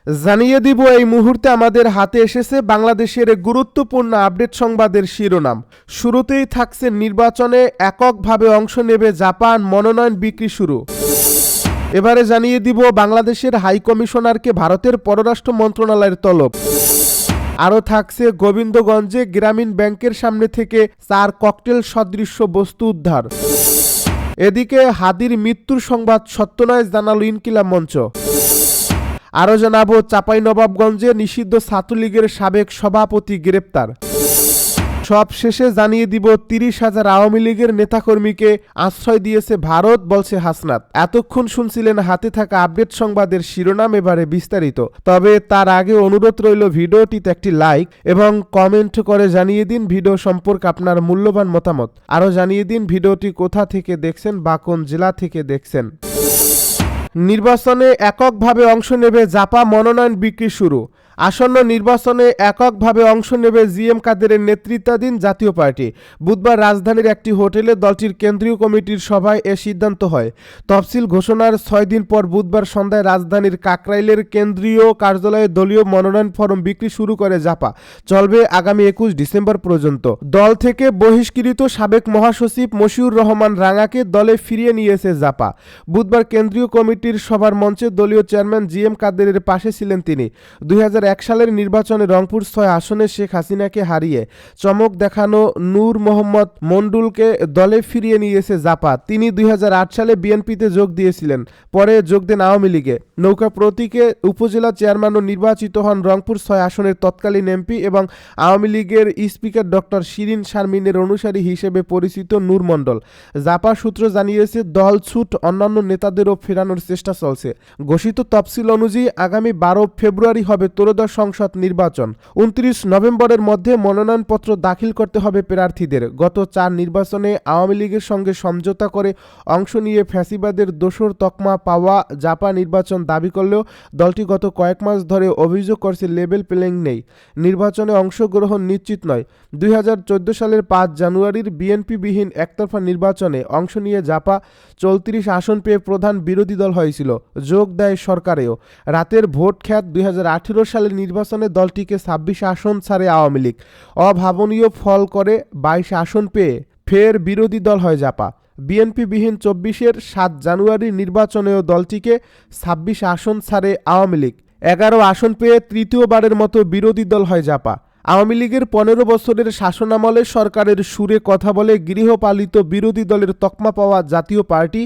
জানিয়ে দিব এই মুহূর্তে আমাদের হাতে এসেছে বাংলাদেশের গুরুত্বপূর্ণ আপডেট সংবাদের শিরোনাম। শুরুতেই থাকছে নির্বাচনে এককভাবে অংশ নেবে জাপান, মনোনয়ন বিক্রি শুরু। এবারে জানিয়ে দিব বাংলাদেশের হাই কমিশনারকে ভারতের পররাষ্ট্র মন্ত্রণালয়ের তলব। আরও থাকছে গোবিন্দগঞ্জে গ্রামীণ ব্যাংকের সামনে থেকে 4 ককটেল সদৃশ্য বস্তু উদ্ধার। এদিকে হাদির মৃত্যুর সংবাদ সত্য নয় জানালো ইনকিলাব মঞ্চ। আরও জানাবো চাঁপাইনবাবগঞ্জে নিষিদ্ধ ছাত্রলীগের সাবেক সভাপতি গ্রেপ্তার। সব শেষে জানিয়ে দিব 30,000 আওয়ামী লীগের নেতাকর্মীকে আশ্রয় দিয়েছে ভারত, বলছে হাসনাত। এতক্ষণ শুনছিলেন হাতে থাকা আপডেট সংবাদের শিরোনাম, এবারে বিস্তারিত। তবে তার আগে অনুরোধ রইল ভিডিওটিতে একটি লাইক এবং কমেন্ট করে জানিয়ে দিন ভিডিও সম্পর্কে আপনার মূল্যবান মতামত। আরও জানিয়ে দিন ভিডিওটি কোথা থেকে দেখছেন বা কোন জেলা থেকে দেখছেন। নির্বাচনে এককভাবে অংশ নেবে জাপা, মনোনয়ন বিক্রি শুরু। আসন্ন নির্বাচনে এককভাবে অংশ নেবে জিএম কাদেরের নেতৃত্বাধীন জাতীয় পার্টি। বুধবার রাজধানীর একটি হোটেলে দলটির কেন্দ্রীয় কমিটির সভায় এ সিদ্ধান্ত হয়। তফসিল ঘোষণার 6 দিন পর বুধবার সন্ধ্যায় রাজধানীর কাকরাইলের কেন্দ্রীয় কার্যালয়ে দলীয় মনোনয়ন ফরম বিক্রি শুরু করে জাপা। চলবে আগামী 21 ডিসেম্বর পর্যন্ত। দল থেকে বহিষ্কৃত সাবেক মহাসচিব মশিউর রহমান রাঙাকে দলে ফিরিয়ে নিয়েছে জাপা। বুধবার কেন্দ্রীয় কমিটির সভার মঞ্চে দলীয় চেয়ারম্যান জিএম কাদেরের পাশে ছিলেন তিনি। 2001 সালের নির্বাচনে রংপুর 6 আসনে শেখ হাসিনাকে হারিয়ে চমক দেখানো নূর মোহাম্মদ মণ্ডলকে দলে ফিরিয়ে নিয়েছে জাপা। তিনি 2008 সালে বিএনপিতে যোগ দিয়েছিলেন, পরে যোগ দেন আওয়ামী লীগে। নৌকা প্রতীকে উপজেলা চেয়ারম্যানও নির্বাচিত হন রংপুর 6 আসনের তৎকালীন এমপি এবং আওয়ামী লীগের স্পিকার ডক্টর শিরিন শারমিনের অনুসারী হিসেবে পরিচিত নূর মণ্ডল। জাপা সূত্র জানিয়েছে দল ছুট অন্যান্য নেতাদেরও ফেরানোর চেষ্টা চলছে। ঘোষিত তফসিল অনুযায়ী আগামী 12 ফেব্রুয়ারি হবে সংসদ নির্বাচন। 29 নভেম্বরের মধ্যে মনোনয়নপত্র দাখিল করতে হবে প্রার্থীদের। গত 4 নির্বাচনে আওয়ামী লীগের সঙ্গে সমঝোতা করে অংশ নিয়ে ফ্যাসিবাদের দোসর তকমা পাওয়া জাপা নির্বাচন দাবি করলেও দলটি গত কয়েক মাস ধরে অভিযোগ করছে লেভেল প্লেইং নেই, নির্বাচনে অংশগ্রহণ নিশ্চিত নয়। 2014 সালের 5 জানুয়ারির বিএনপিবিহীন একতরফা নির্বাচনে অংশ নিয়ে জাপা 34 আসন পেয়ে প্রধান বিরোধী দল হয়েছিল, যোগ দেয় সরকারেও। রাতের ভোট খ্যাত 2018 সালের নির্বাচনে দলটিকে 26 আসন ছাড়ে আওয়ামী লীগ। অভাবনীয় ফল করে 22 আসন পেয়ে ফের বিরোধী দল হয় জাপা। বিএনপিবিহীন 24-এর 7 জানুয়ারির নির্বাচনেও দলটিকে 26 আসন ছাড়ে আওয়ামী লীগ। 11 আসন পেয়ে তৃতীয়বারের মতো বিরোধী দল হয় জাপা। আওয়ামী লীগের 15 বছরের শাসনামলে সরকারের সুরে কথা বলে গৃহপালিত বিরোধী দলের তকমা পাওয়া জাতীয় পার্টি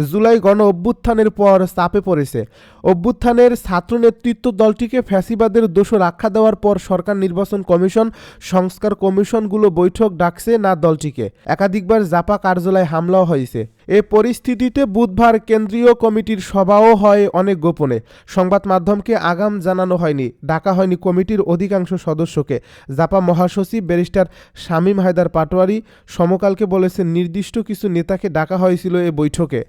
জুলাই গণ অভ্যুত্থানের পর চাপে পড়েছে। অভ্যুত্থানের ছাত্র নেতৃত্ব দলটিকে ফ্যাসিবাদের দোষর আখ্যা দেওয়ার পর সরকার নির্বাচন কমিশন, সংস্কার কমিশনগুলো বৈঠক ডাকছে না দলটিকে। একাধিকবার জাপা কার্যালয়ে হামলাও হয়েছে। এ পরিস্থিতিতে বুধবার কেন্দ্রীয় কমিটির সভাও হয় অনেক গোপনে। সংবাদ মাধ্যমকে আগাম জানানো হয়নি, ডাকা হয়নি কমিটির অধিকাংশ সদস্যকে। জাপা মহাসচিব ব্যারিস্টার শামীম হায়দার পাটোয়ারি সমকালকে বলেছেন নির্দিষ্ট কিছু নেতাকে ডাকা হয়েছিল এ বৈঠকে।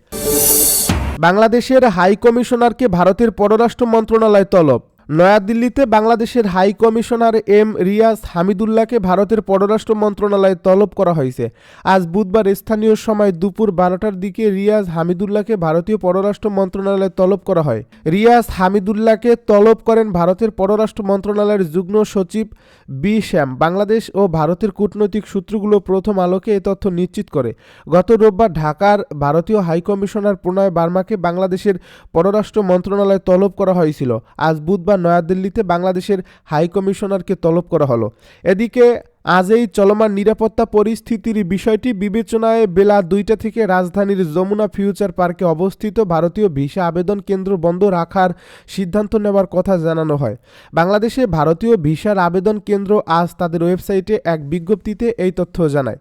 বাংলাদেশের হাই কমিশনারকে ভারতের পররাষ্ট্র মন্ত্রণালয় তলব। নয়াদিল্লিতে বাংলাদেশের হাই কমিশনার এম রিয়াজ হামিদুল্লাহকে ভারতের পররাষ্ট্র মন্ত্রণালয়ে তলব করা হয়েছে। আজ বুধবার স্থানীয় সময় দুপুর 12টার দিকে রিয়াজ হামিদুল্লাহকে ভারতীয় পররাষ্ট্র মন্ত্রণালয়ে তলব করা হয়। রিয়াজ হামিদুল্লাহকে তলব করেন ভারতের পররাষ্ট্র মন্ত্রণালয়ের যুগ্ম সচিব বি শ্যাম। বাংলাদেশ ও ভারতের কূটনৈতিক সূত্রগুলো প্রথম আলোকে এ তথ্য নিশ্চিত করে। গত রোববার ঢাকার ভারতীয় হাই কমিশনার প্রণয় বার্মাকে বাংলাদেশের পররাষ্ট্র মন্ত্রণালয়ে তলব করা হয়েছিল। আজ বুধবার নয়াদিল্লিতে বাংলাদেশের হাই কমিশনারকে তলব করা হলো। এদিকে আজ এই চলমান নিরাপত্তা পরিস্থিতির বিষয়টি বিবেচনায় বেলা 2টা থেকে রাজধানীর যমুনা ফিউচার পার্কে অবস্থিত ভারতীয় ভিসা আবেদন কেন্দ্র বন্ধ রাখার সিদ্ধান্ত নেওয়ার কথা জানানো হয়। বাংলাদেশে ভারতীয় ভিসার আবেদন কেন্দ্র আজ তাদের ওয়েবসাইটে এক বিজ্ঞপ্তিতে এই তথ্য জানায়।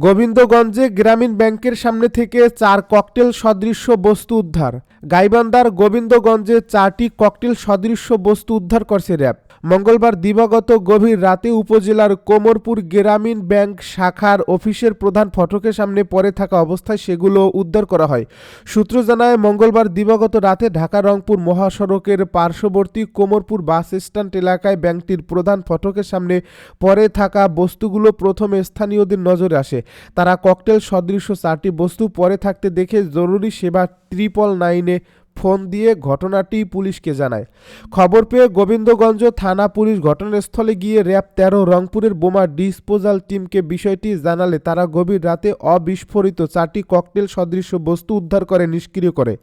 গোবিন্দগঞ্জে গ্রামীণ ব্যাংকের সামনে থেকে 4 ককটেল সদৃশ্য বস্তু উদ্ধার। গাইবান্ধার গোবিন্দগঞ্জে 4টি ককটেল সদৃশ্য বস্তু উদ্ধার করছে র্যাব। মঙ্গলবার দিবাগত গভীর রাতে উপজেলার কোমরপুর গ্রামীণ ব্যাংক শাখার অফিসের প্রধান ফটকের সামনে পড়ে থাকা অবস্থায় সেগুলো উদ্ধার করা হয়। সূত্র জানায় মঙ্গলবার দিবাগত রাতে ঢাকা রংপুর মহাসড়কের পার্শ্ববর্তী কোমরপুর বাস স্ট্যান্ড এলাকায় ব্যাংকটির প্রধান ফটকের সামনে পড়ে থাকা বস্তুগুলো প্রথমে স্থানীয়দের নজরে আসে। তারা ককটেল সদৃশ্য 4টি বস্তু পড়ে থাকতে দেখে জরুরি সেবা 999-এ ফোন দিয়ে ঘটনাটি পুলিশকে জানায়। খবর পেয়ে গোবিন্দগঞ্জ থানা পুলিশ ঘটনাস্থলে গিয়ে র্যাব ১৩ রংপুরের বোমা ডিসপোজাল টিমকে বিষয়টি জানালে তারা গভীর রাতে অবিস্ফোরিত 4টি ককটেল সদৃশ বস্তু উদ্ধার করে নিষ্ক্রিয় করে।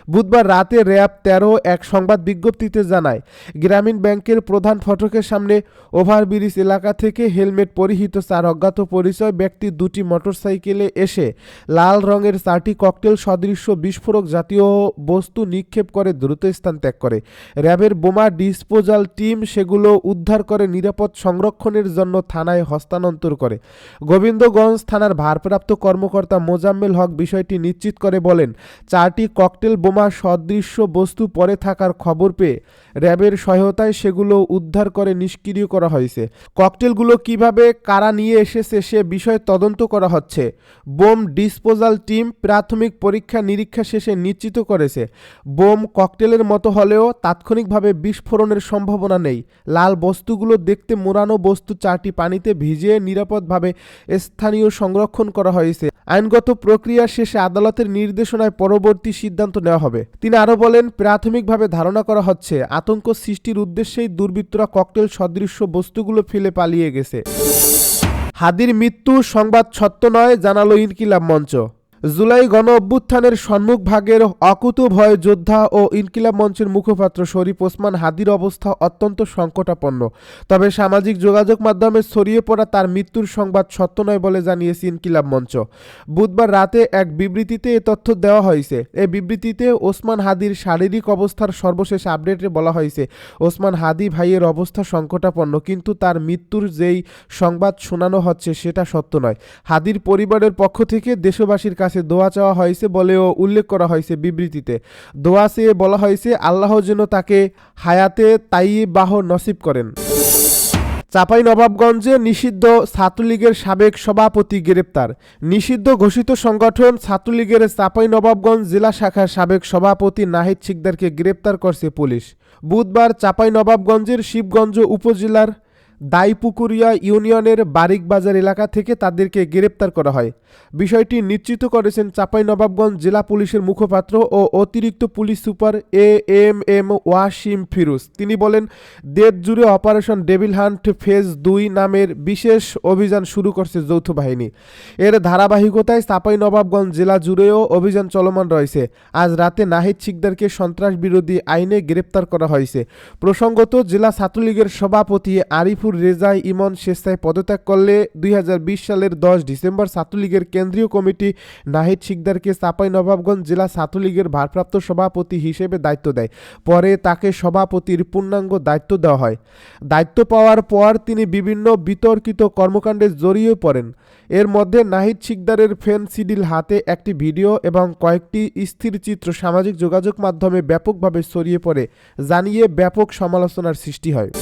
বুধবার রাতে র্যাব ১৩ এক সংবাদ বিজ্ঞপ্তিতে জানায়, গ্রামীণ ব্যাংকের প্রধান ফটকের সামনে ওভারব্রিজ এলাকা থেকে হেলমেট পরিহিত 4 অজ্ঞাত পরিচয় ব্যক্তি 2টি মোটরসাইকেলে এসে লাল রঙের 4টি ককটেল সদৃশ বিস্ফোরক জাতীয় বস্তু নিক্ষেপ করে দ্রুত স্থান ত্যাগ করে। র্যাবের বোমা ডিসপোজাল টিম সেগুলো উদ্ধার করে নিরাপদ সংরক্ষণের জন্য থানায় হস্তান্তর করে। গোবিন্দগঞ্জ থানার ভারপ্রাপ্ত কর্মকর্তা মোজাম্মেল হক বিষয়টি নিশ্চিত করে বলেন, 4টি ককটেল বোমা সদৃশ্য বস্তু পড়ে থাকার খবর পেয়ে র্যাবের সহায়তায় সেগুলো উদ্ধার করে নিষ্ক্রিয় করা হয়েছে। ককটেলগুলো কিভাবে কারা নিয়ে এসেছে সে বিষয়ে তদন্ত করা হচ্ছে। বোম ডিসপোজাল টিম প্রাথমিক পরীক্ষা নিরীক্ষা শেষে নিশ্চিত করেছে, বোম ককটেলের মতো হলেও তাৎক্ষণিকভাবে বিস্ফোরণের সম্ভাবনা নেই। লাল বস্তুগুলো দেখতে মোড়ানো বস্তু 4টি পানিতে ভিজিয়ে নিরাপদভাবে স্থানীয় সংরক্ষণ করা হয়েছে। আইনগত প্রক্রিয়া শেষে আদালতের নির্দেশনায় পরবর্তী সিদ্ধান্ত নেওয়া হবে। তিনি আরও বলেন, প্রাথমিকভাবে ধারণা করা হচ্ছে আতঙ্ক সৃষ্টির উদ্দেশ্যেই দুর্বৃত্তরা ককটেল সদৃশ্য বস্তুগুলো ফেলে পালিয়ে গেছে। হাদির মৃত্যু সংবাদ সত্য নয়, জানালো ইনকিলাব মঞ্চ। জুলাই গণ অভ্যুত্থানের সম্মুখভাগের অকুতোভয় যোদ্ধা ও ইনকিলাব মঞ্চের মুখপাত্র শরীফ ওসমান হাদির অবস্থা অত্যন্ত সংকটাপন্ন। তবে সামাজিক যোগাযোগ মাধ্যমে ছড়িয়ে পড়া তার মৃত্যুর সংবাদ সত্য নয় বলে জানিয়েছে ইনকিলাব মঞ্চ। বুধবার রাতে এক বিবৃতিতে এ তথ্য দেওয়া হয়েছে। এই বিবৃতিতে ওসমান হাদির শারীরিক অবস্থার সর্বশেষ আপডেটে বলা হয়েছে, ওসমান হাদি ভাইয়ের অবস্থা সংকটাপন্ন, কিন্তু তার মৃত্যুর যেই সংবাদ শোনানো হচ্ছে সেটা সত্য নয়। হাদির পরিবারের পক্ষ থেকে দেশবাসীর কাছে দোয়া চাওয়া হয়েছে বলেও উল্লেখ করা হয়েছে বিবৃতিতে। দোয়া চেয়ে বলা হয়েছে, আল্লাহ যেন তাকে হায়াতে তাইয়্যিবাহ নসিব করেন। চাঁপাইনবাবগঞ্জে নিষিদ্ধ ছাত্রলীগের সাবেক সভাপতি গ্রেপ্তার। নিষিদ্ধ ঘোষিত সংগঠন ছাত্রলীগের চাঁপাইনবাবগঞ্জ জেলা শাখার সাবেক সভাপতি নাহিদ শিকদারকে গ্রেপ্তার করছে পুলিশ। বুধবার চাঁপাইনবাবগঞ্জের শিবগঞ্জ উপজেলার দাইপুকুরিয়া ইউনিয়নের বারিকবাজার এলাকা থেকে তাদেরকে গ্রেপ্তার করা হয়। বিষয়টি নিশ্চিত করেছেন চাঁপাইনবাবগঞ্জ জেলা পুলিশের মুখপাত্র ও অতিরিক্ত police super AMM Wasim Firoz. তিনি বলেন, দেশ জুড়ে অপারেশন ডেভিল হান্ট ফেজ 2 নামের বিশেষ অভিযান শুরু করছে যৌথ বাহিনী। এর ধারাবাহিকতায় চাঁপাইনবাবগঞ্জ জেলা জুড়েও অভিযান চলমান রয়েছে। আজ রাতে নাহিদ শিকদারকে সন্ত্রাস বিরোধী আইনে গ্রেপ্তার করা হয়েছে। প্রসঙ্গত, জেলা ছাত্রলীগের সভাপতি আরিফুর রেজা ইমন স্বেচ্ছায় পদত্যাগ করলে 2020 সালের 10 ডিসেম্বর ছাত্রলীগের কেন্দ্রীয় কমিটি নাহিদ শিকদারকে চাঁপাইনবাবগঞ্জ জেলা ছাত্রলীগের ভারপ্রাপ্ত সভাপতি হিসেবে দায়িত্ব দেয়। পরে তাকে সভাপতির পূর্ণাঙ্গ দায়িত্ব দেওয়া হয়। দায়িত্ব পাওয়ার পর তিনি বিভিন্ন বিতর্কিত কর্মকাণ্ডে জড়িয়ে পড়েন। এর মধ্যে নাহিদ শিকদারের ফেনসিডিল হাতে একটি ভিডিও এবং কয়েকটি স্থিরচিত্র সামাজিক যোগাযোগ মাধ্যমে ব্যাপকভাবে ছড়িয়ে পড়ে, জানিয়ে ব্যাপক সমালোচনার সৃষ্টি হয়।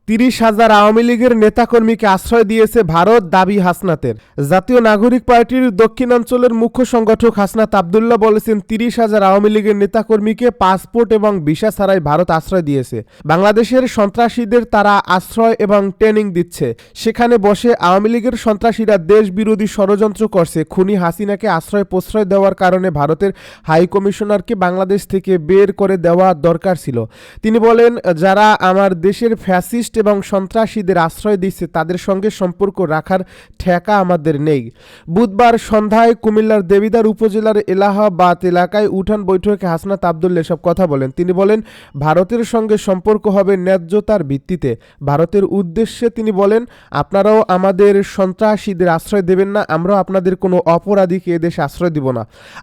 30,000 আওয়ামী লীগের নেতাকর্মীকে আশ্রয় দিয়েছে ভারত, দাবি হাসনাতের। জাতীয় নাগরিক পার্টির দক্ষিণাঞ্চলের মুখ্য সংগঠক হাসনাত আবদুল্লাহ বলেছেন, 30,000 আওয়ামী লীগের নেতাকর্মীকে পাসপোর্ট এবং ভিসা ছাড়াই ভারত আশ্রয় দিয়েছে। বাংলাদেশের সন্ত্রাসীদের তারা আশ্রয় এবং ট্রেনিং দিচ্ছে। সেখানে বসে আওয়ামী লীগের সন্ত্রাসীরা দেশ বিরোধী ষড়যন্ত্র করছে। খুনি হাসিনাকে আশ্রয় প্রশ্রয় দেওয়ার কারণে ভারতের হাই কমিশনারকে বাংলাদেশ থেকে বের করে দেওয়া দরকার ছিল। তিনি বলেন, যারা আমার দেশের ফ্যাসিস্ট এবং সন্ত্রাসীদের আশ্রয় দিচ্ছে তাদের সঙ্গে সম্পর্ক রাখার ঠেকা আমাদের নেই। বুধবার সন্ধ্যায় কুমিল্লার দেবিদ্বার উপজেলার এলাহাবাদ এলাকায় উঠান বৈঠকে হাসনাত আবদুল্লাহ এসব কথা বলেন। তিনি বলেন, ভারতের সঙ্গে সম্পর্ক হবে ন্যায্যতার ভিত্তিতে। ভারতের উদ্দেশ্যে তিনি বলেন, আপনারাও আমাদের সন্ত্রাসীদের আশ্রয় দেবেন না, আমরাও আপনাদের কোনো অপরাধীকে এদেশে আশ্রয় দিব না।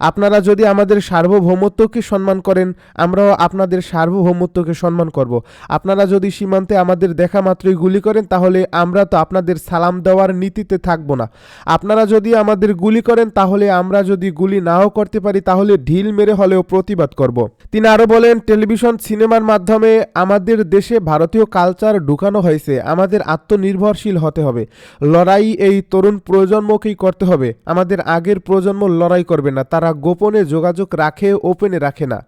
আপনারা যদি আমাদের সার্বভৌমত্বকে সম্মান করেন, আমরাও আপনাদের সার্বভৌমত্বকে সম্মান করব। আপনারা যদি সীমান্তে আমাদের দেখা মাত্রই গুলি করেন, তাহলে আমরা তো আপনাদের সালাম দেওয়ার নীতিতে থাকবো না। আপনারা যদি আমাদের গুলি করেন, তাহলে আমরা যদি গুলি নাও করতে পারি, তাহলে ঢিল মেরে হলেও প্রতিবাদ করব। তিনি আরো বলেন, টেলিভিশন সিনেমার মাধ্যমে আমাদের দেশে ভারতীয় কালচার ঢুকানো হয়েছে। আমাদের আত্মনির্ভরশীল হতে হবে। লড়াই এই তরুণ প্রজন্মকেই করতে হবে। আমাদের আগের প্রজন্ম লড়াই করবে না, তারা গোপনে যোগাযোগ রাখে, ওপেনে রাখে না।